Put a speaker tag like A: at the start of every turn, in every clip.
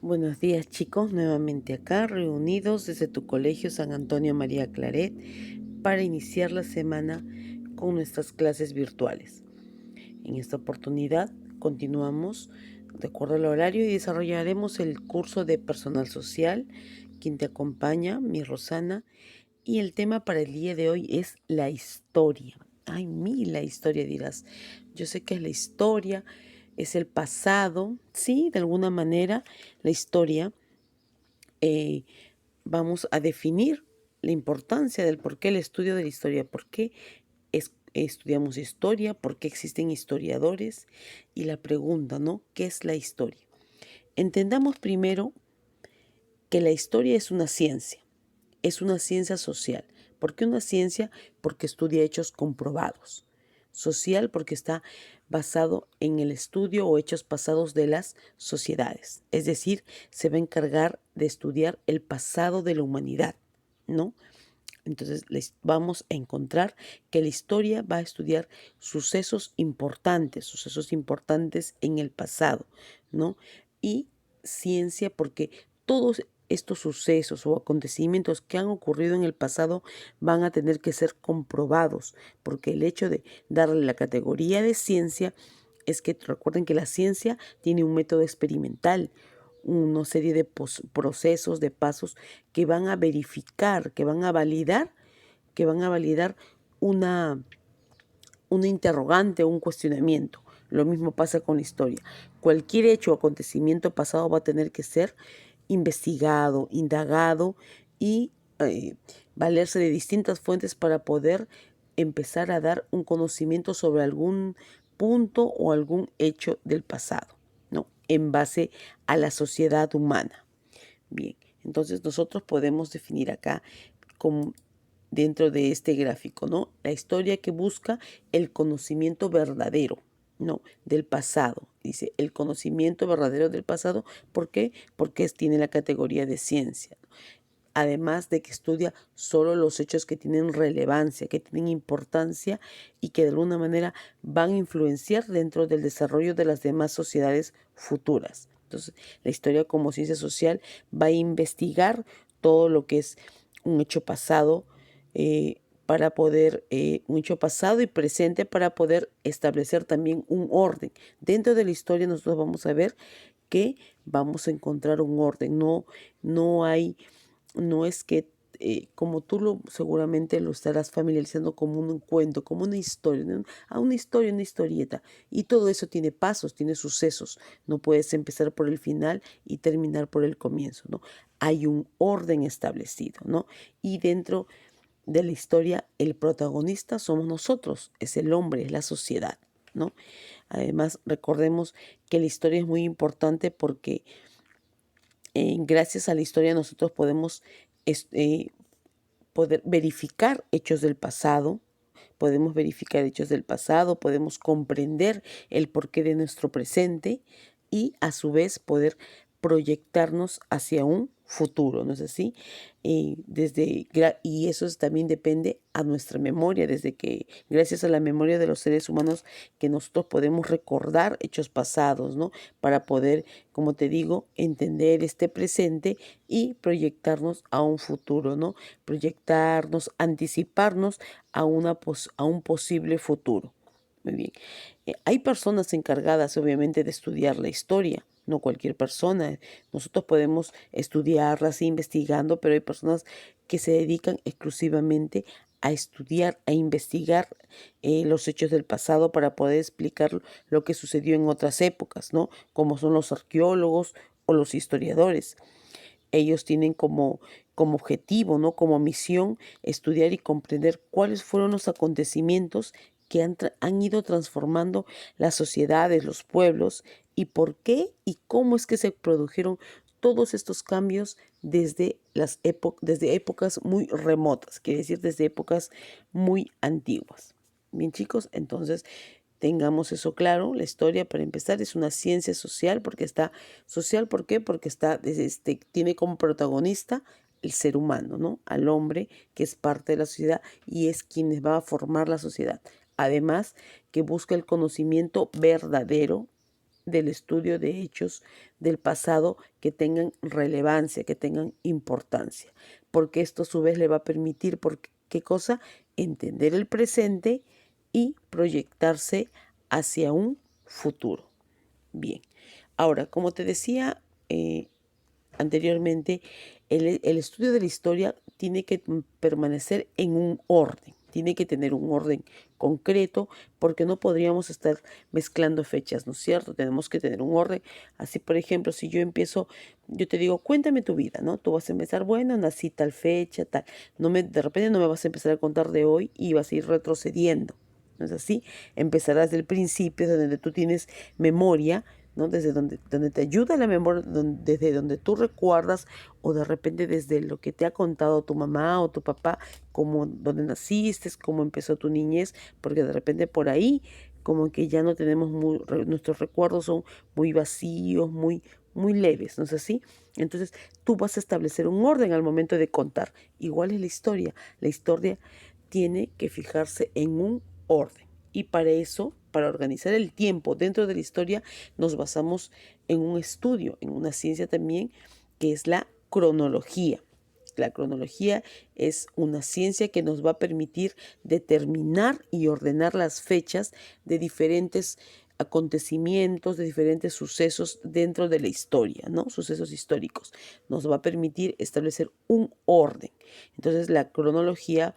A: Buenos días chicos, nuevamente acá reunidos desde tu colegio San Antonio María Claret para iniciar la semana con nuestras clases virtuales. En esta oportunidad continuamos de acuerdo al horario y desarrollaremos el curso de personal social. Quien te acompaña, mi Rosana, y el tema para el día de hoy es la historia. Ay, la historia dirás. Yo sé que es la historia, es el pasado, sí, de alguna manera la historia. eh, Vamos a definir la importancia del por qué el estudio de la historia, por qué estudiamos historia, por qué existen historiadores y la pregunta, ¿no? ¿Qué es la historia? Entendamos primero que la historia es una ciencia social. ¿Por qué una ciencia? Porque estudia hechos comprobados. Social porque está basado en el estudio o hechos pasados de las sociedades. Es decir, se va a encargar de estudiar el pasado de la humanidad, ¿no? Entonces vamos a encontrar que la historia va a estudiar sucesos importantes en el pasado, ¿no? Y ciencia porque todos estos sucesos o acontecimientos que han ocurrido en el pasado van a tener que ser comprobados, porque el hecho de darle la categoría de ciencia es que recuerden que la ciencia tiene un método experimental, una serie de procesos, de pasos que van a verificar, que van a validar una, una interrogante o un cuestionamiento. Lo mismo pasa con la historia. Cualquier hecho o acontecimiento pasado va a tener que ser investigado, indagado y valerse de distintas fuentes para poder empezar a dar un conocimiento sobre algún punto o algún hecho del pasado, ¿no? En base a la sociedad humana. Bien, entonces nosotros podemos definir acá como dentro de este gráfico, ¿no? La historia que busca el conocimiento verdadero, ¿no? Del pasado. Dice, el conocimiento verdadero del pasado. ¿Por qué? Porque tiene la categoría de ciencia. Además de que estudia solo los hechos que tienen relevancia, que tienen importancia y que de alguna manera van a influenciar dentro del desarrollo de las demás sociedades futuras. Entonces, la historia como ciencia social va a investigar todo lo que es un hecho pasado, para poder, un hecho pasado y presente para poder establecer también un orden. Dentro de la historia nosotros vamos a ver que vamos a encontrar un orden, no hay, no es que como tú seguramente lo estarás familiarizando como un cuento, como una historia, ¿no? Una historia, una historieta. Y todo eso tiene pasos, tiene sucesos. No puedes empezar por el final y terminar por el comienzo, ¿no? Hay un orden establecido, ¿no? Y dentro de la historia, el protagonista somos nosotros, es el hombre, es la sociedad, ¿no? Además, recordemos que la historia es muy importante porque gracias a la historia nosotros podemos poder verificar hechos del pasado, podemos comprender el porqué de nuestro presente y a su vez poder proyectarnos hacia un futuro, ¿no es así? Y eso también depende a nuestra memoria, desde que gracias a la memoria de los seres humanos que nosotros podemos recordar hechos pasados, ¿no? Para poder, como te digo, entender este presente y proyectarnos a un futuro, ¿no? Proyectarnos, anticiparnos a un posible futuro. Muy bien. Hay personas encargadas, obviamente, de estudiar la historia. No cualquier persona. Nosotros podemos estudiarlas investigando, pero hay personas que se dedican exclusivamente a estudiar, a investigar los hechos del pasado para poder explicar lo que sucedió en otras épocas, ¿no? Como son los arqueólogos o los historiadores. Ellos tienen como objetivo, ¿no? Como misión, estudiar y comprender cuáles fueron los acontecimientos que han ido transformando las sociedades, los pueblos, y por qué y cómo es que se produjeron todos estos cambios desde épocas muy remotas, quiere decir desde épocas muy antiguas. Bien, chicos, entonces tengamos eso claro. La historia, para empezar, es una ciencia social porque está social, ¿por qué? Porque tiene como protagonista el ser humano, ¿no? Al hombre que es parte de la sociedad y es quien va a formar la sociedad. Además, que busca el conocimiento verdadero del estudio de hechos del pasado que tengan relevancia, que tengan importancia, porque esto a su vez le va a permitir, ¿qué cosa? Entender el presente y proyectarse hacia un futuro. Bien, ahora, como te decía anteriormente, el estudio de la historia tiene que permanecer en un orden, tiene que tener un orden concreto, porque no podríamos estar mezclando fechas, ¿no es cierto? Tenemos que tener un orden. Así, por ejemplo, si yo te digo, cuéntame tu vida, ¿no? Tú vas a empezar, bueno, nací tal fecha, tal. De repente no me vas a empezar a contar de hoy y vas a ir retrocediendo. ¿No es así? Empezarás del principio, donde tú tienes memoria, ¿no? Desde donde te ayuda la memoria, desde donde tú recuerdas, o de repente desde lo que te ha contado tu mamá o tu papá, como donde naciste, cómo empezó tu niñez, porque de repente por ahí como que ya no tenemos nuestros recuerdos son muy vacíos, muy leves, ¿no es así? Entonces tú vas a establecer un orden al momento de contar. Igual es la historia. La historia tiene que fijarse en un orden. Y para eso, para organizar el tiempo dentro de la historia, nos basamos en un estudio, en una ciencia también, que es la cronología. La cronología es una ciencia que nos va a permitir determinar y ordenar las fechas de diferentes acontecimientos, de diferentes sucesos dentro de la historia, ¿no? Sucesos históricos. Nos va a permitir establecer un orden. Entonces, la cronología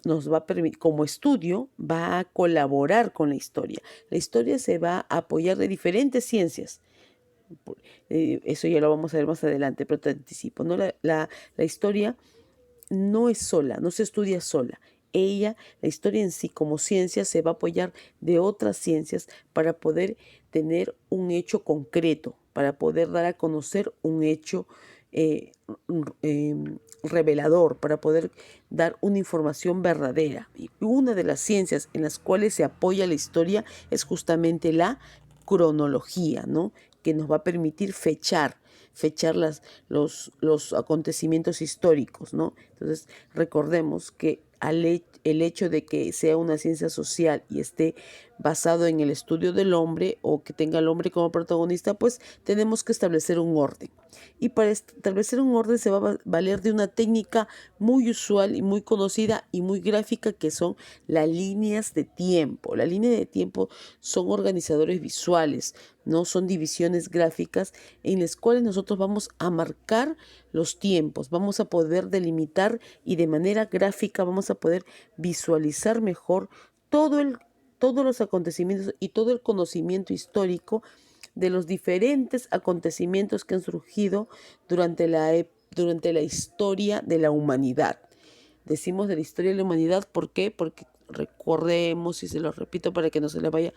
A: nos va a permitir, como estudio, va a colaborar con la historia. La historia se va a apoyar de diferentes ciencias. Eso ya lo vamos a ver más adelante, pero te anticipo, ¿no? La historia no es sola, no se estudia sola. La historia en sí como ciencia, se va a apoyar de otras ciencias para poder tener un hecho concreto, para poder dar a conocer un hecho eh, revelador, para poder dar una información verdadera. Y una de las ciencias en las cuales se apoya la historia es justamente la cronología, ¿no? Que nos va a permitir fechar los acontecimientos históricos, ¿no? Entonces, recordemos que el hecho de que sea una ciencia social y esté basado en el estudio del hombre, o que tenga al hombre como protagonista, pues tenemos que establecer un orden. Y para establecer un orden se va a valer de una técnica muy usual y muy conocida y muy gráfica, que son las líneas de tiempo. Las líneas de tiempo son organizadores visuales, ¿no? Son divisiones gráficas en las cuales nosotros vamos a marcar los tiempos, vamos a poder delimitar, y de manera gráfica vamos a poder visualizar mejor todos los acontecimientos y todo el conocimiento histórico de los diferentes acontecimientos que han surgido durante la historia de la humanidad. Decimos de la historia de la humanidad, ¿por qué? Porque recordemos, y se lo repito para que no se le vaya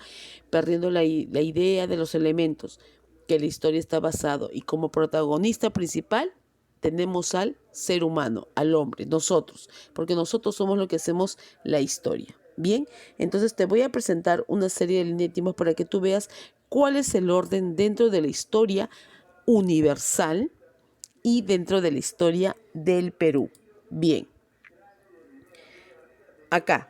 A: perdiendo la idea de los elementos, que la historia está basado, y como protagonista principal tenemos al ser humano, al hombre, nosotros, porque nosotros somos lo que hacemos la historia. Bien, entonces te voy a presentar una serie de líneas de tiempos para que tú veas cuál es el orden dentro de la historia universal y dentro de la historia del Perú. Bien, acá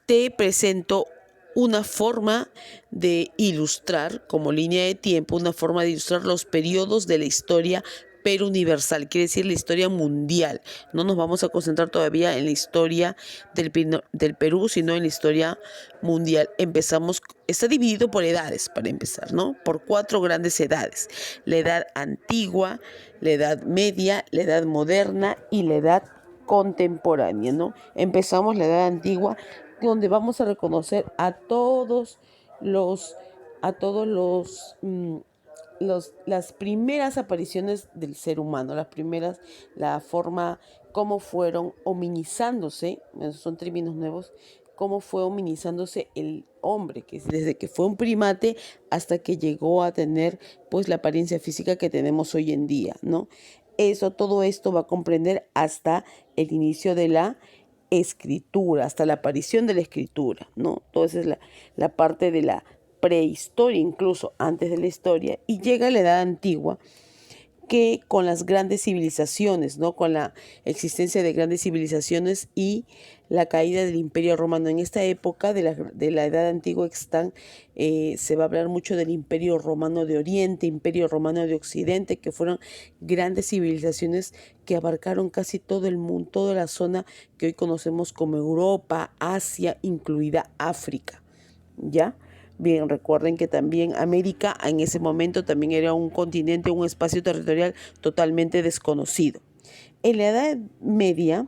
A: te presento una forma de ilustrar, como línea de tiempo, una forma de ilustrar los periodos de la historia pero universal, quiere decir la historia mundial. No nos vamos a concentrar todavía en la historia del Perú, sino en la historia mundial. Está dividido por edades, para empezar, ¿no? Por 4 grandes edades: la edad antigua, la edad media, la edad moderna y la edad contemporánea, ¿no? Empezamos la edad antigua, donde vamos a reconocer a todos las primeras apariciones del ser humano, la forma, cómo fueron hominizándose, son términos nuevos, cómo fue hominizándose el hombre, que desde que fue un primate hasta que llegó a tener pues la apariencia física que tenemos hoy en día, ¿no? Todo esto va a comprender hasta el inicio de la escritura, hasta la aparición de la escritura, ¿no? Entonces la parte de la prehistoria, incluso antes de la historia, y llega a la edad antigua, que con las grandes civilizaciones, ¿no? Con la existencia de grandes civilizaciones y la caída del Imperio Romano. En esta época de la Edad Antigua se va a hablar mucho del Imperio Romano de Oriente, Imperio Romano de Occidente, que fueron grandes civilizaciones que abarcaron casi todo el mundo, toda la zona que hoy conocemos como Europa, Asia, incluida África, ¿ya? Bien, recuerden que también América en ese momento también era un continente, un espacio territorial totalmente desconocido. En la Edad Media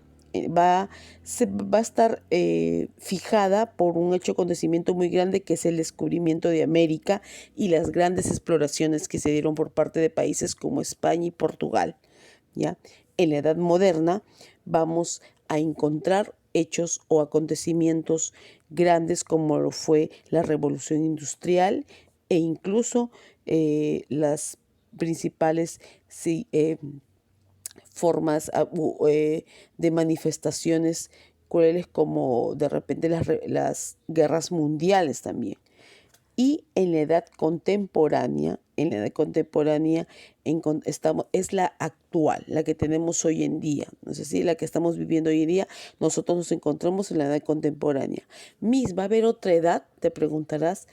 A: va a estar fijada por un hecho acontecimiento muy grande, que es el descubrimiento de América y las grandes exploraciones que se dieron por parte de países como España y Portugal, ¿ya? En la Edad Moderna vamos a encontrar hechos o acontecimientos grandes como lo fue la Revolución Industrial e incluso las principales formas de manifestaciones crueles, como de repente las guerras mundiales también. Y en la edad contemporánea, es la actual, la que tenemos hoy en día, no sé si la que estamos viviendo hoy en día. Nosotros nos encontramos en la edad contemporánea. ¿Va a haber otra edad? Te preguntarás.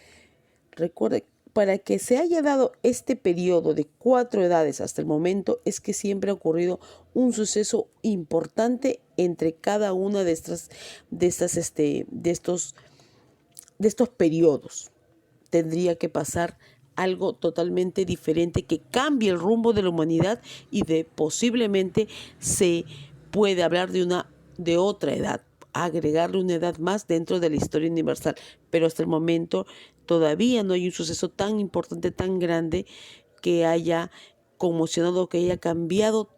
A: Recuerde, para que se haya dado este periodo de 4 edades hasta el momento, es que siempre ha ocurrido un suceso importante entre cada una de estos periodos. Tendría que pasar algo totalmente diferente que cambie el rumbo de la humanidad y posiblemente se puede hablar de otra edad, agregarle una edad más dentro de la historia universal. Pero hasta el momento todavía no hay un suceso tan importante, tan grande, que haya conmocionado, que haya cambiado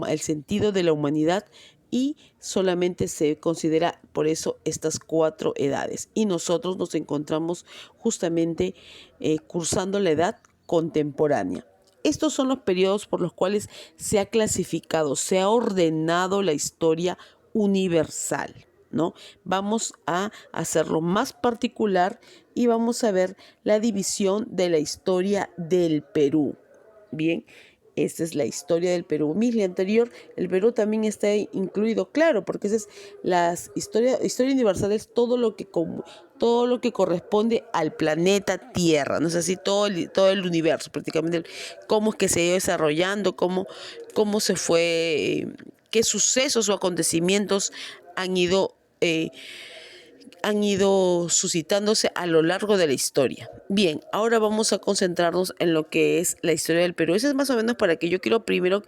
A: el sentido de la humanidad, y solamente se considera por eso estas 4 edades. Y nosotros nos encontramos justamente cursando la edad contemporánea. Estos son los periodos por los cuales se ha clasificado, se ha ordenado la historia universal, ¿no? Vamos a hacerlo más particular y vamos a ver la división de la historia del Perú. Bien, esta es la historia del Perú. Misli anterior, el Perú también está incluido, claro, porque esa es la historia universal, es todo lo que corresponde al planeta Tierra, ¿no es así? Todo el universo, prácticamente, cómo es que se ha ido desarrollando, cómo se fue, qué sucesos o acontecimientos han ido suscitándose a lo largo de la historia. Bien, ahora vamos a concentrarnos en lo que es la historia del Perú. Eso es más o menos para que yo quiero primero,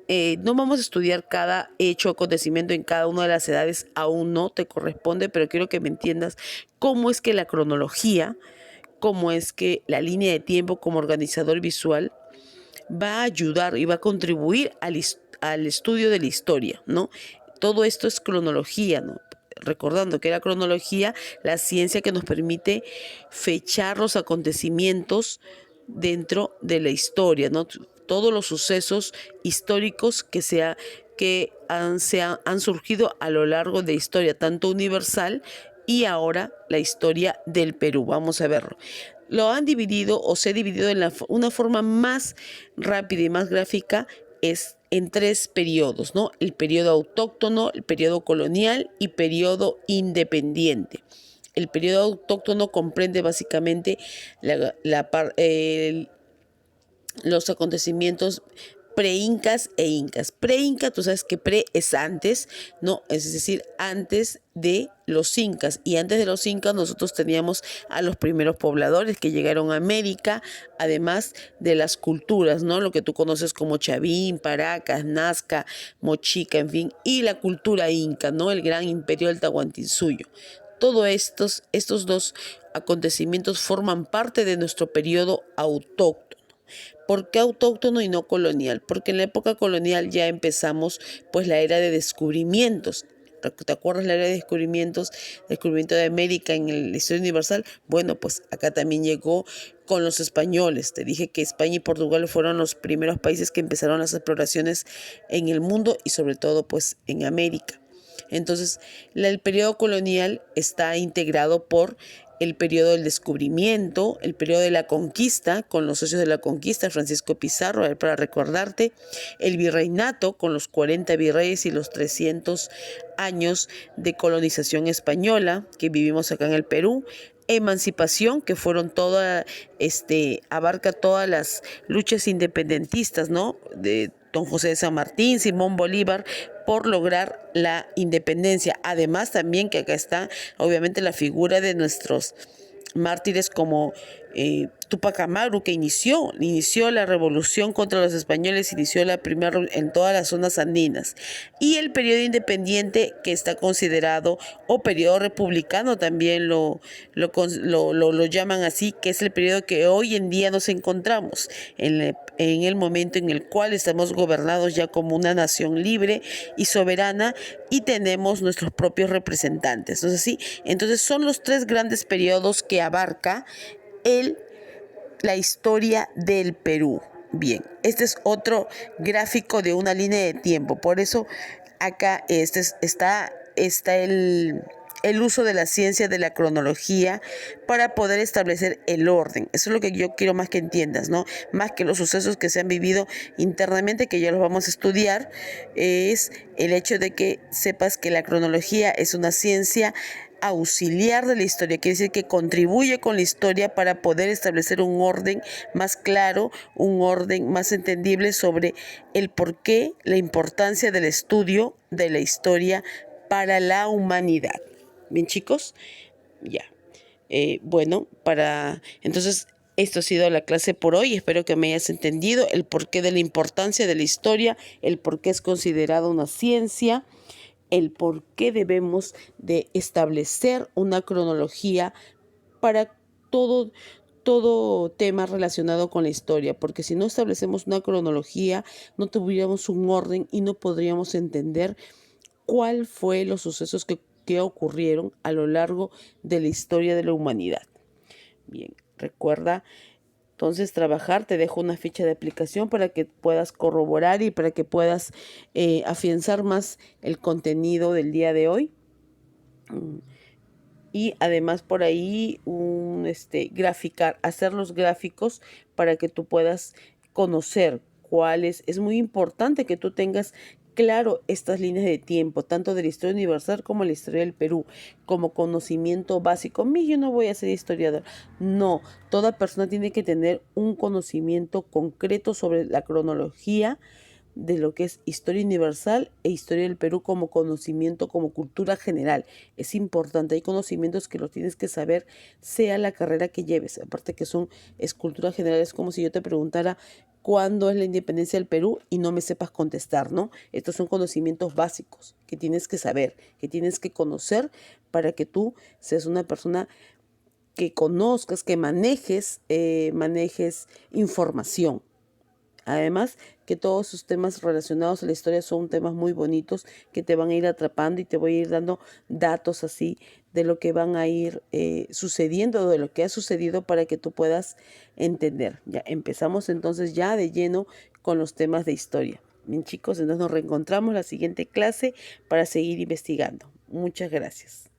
A: no vamos a estudiar cada hecho o acontecimiento en cada una de las edades, aún no te corresponde, pero quiero que me entiendas cómo es que la cronología, cómo es que la línea de tiempo como organizador visual va a ayudar y va a contribuir al estudio de la historia, ¿no? Todo esto es cronología, ¿no? Recordando que la cronología, la ciencia que nos permite fechar los acontecimientos dentro de la historia, ¿no? Todos los sucesos históricos que han surgido a lo largo de la historia, tanto universal y ahora la historia del Perú. Vamos a verlo. Lo han dividido, o se ha dividido una forma más rápida y más gráfica, es en 3 periodos, ¿no? El periodo autóctono, el periodo colonial y periodo independiente. El periodo autóctono comprende básicamente los acontecimientos pre-incas e incas. Pre-inca, tú sabes que pre es antes, ¿no? Es decir, antes de los incas. Y antes de los incas nosotros teníamos a los primeros pobladores que llegaron a América, además de las culturas, ¿no? Lo que tú conoces como Chavín, Paracas, Nazca, Mochica, en fin, y la cultura inca, ¿no? El gran imperio del Tahuantinsuyo. Todos estos 2 acontecimientos forman parte de nuestro periodo autóctono. ¿Por qué autóctono y no colonial? Porque en la época colonial ya empezamos pues la era de descubrimientos. ¿Te acuerdas la era de descubrimientos? Descubrimiento de América en la historia universal. Bueno, pues acá también llegó con los españoles. Te dije que España y Portugal fueron los primeros países que empezaron las exploraciones en el mundo y sobre todo pues en América. Entonces, el periodo colonial está integrado por el periodo del descubrimiento, el periodo de la conquista, con los socios de la conquista, Francisco Pizarro, para recordarte, el virreinato, con los 40 virreyes y los 300 años de colonización española que vivimos acá en el Perú, emancipación, que fueron abarca todas las luchas independentistas, ¿no? De Don José de San Martín, Simón Bolívar, por lograr la independencia. Además también que acá está obviamente la figura de nuestros mártires como Túpac Amaru, que inició la revolución contra los españoles, inició la primera en todas las zonas andinas. Y el periodo independiente, que está considerado, o periodo republicano también lo llaman así, que es el periodo que hoy en día nos encontramos, en el momento en el cual estamos gobernados ya como una nación libre y soberana y tenemos nuestros propios representantes. ¿No es así? Entonces son los tres grandes periodos que abarca la historia del Perú. Bien, este es otro gráfico de una línea de tiempo. Por eso acá está el uso de la ciencia de la cronología para poder establecer el orden. Eso es lo que yo quiero más que entiendas, ¿no? Más que los sucesos que se han vivido internamente, que ya los vamos a estudiar, es el hecho de que sepas que la cronología es una ciencia auxiliar de la historia, quiere decir que contribuye con la historia para poder establecer un orden más claro, un orden más entendible sobre el porqué, la importancia del estudio de la historia para la humanidad. Bien, chicos, ya. Entonces esto ha sido la clase por hoy. Espero que me hayas entendido el porqué de la importancia de la historia, el por qué es considerada una ciencia, el por qué debemos de establecer una cronología para todo tema relacionado con la historia, porque si no establecemos una cronología, no tuviéramos un orden y no podríamos entender cuál fue los sucesos que ocurrieron a lo largo de la historia de la humanidad. Bien, recuerda entonces trabajar, te dejo una ficha de aplicación para que puedas corroborar y para que puedas afianzar más el contenido del día de hoy. Y además por ahí graficar, hacer los gráficos para que tú puedas conocer cuáles. Es muy importante que tú tengas claro estas líneas de tiempo, tanto de la historia universal como la historia del Perú, como conocimiento básico. Yo no voy a ser historiador. No, toda persona tiene que tener un conocimiento concreto sobre la cronología de lo que es historia universal e historia del Perú como conocimiento, como cultura general. Es importante, hay conocimientos que los tienes que saber, sea la carrera que lleves. Aparte que es cultura general, es como si yo te preguntara cuándo es la independencia del Perú y no me sepas contestar, ¿no? Estos son conocimientos básicos que tienes que saber, que tienes que conocer para que tú seas una persona que conozcas, que manejes información. Además, que todos esos temas relacionados a la historia son temas muy bonitos que te van a ir atrapando y te voy a ir dando datos así de lo que van a ir sucediendo, de lo que ha sucedido para que tú puedas entender. Ya empezamos entonces ya de lleno con los temas de historia. Bien, chicos, entonces nos reencontramos en la siguiente clase para seguir investigando. Muchas gracias.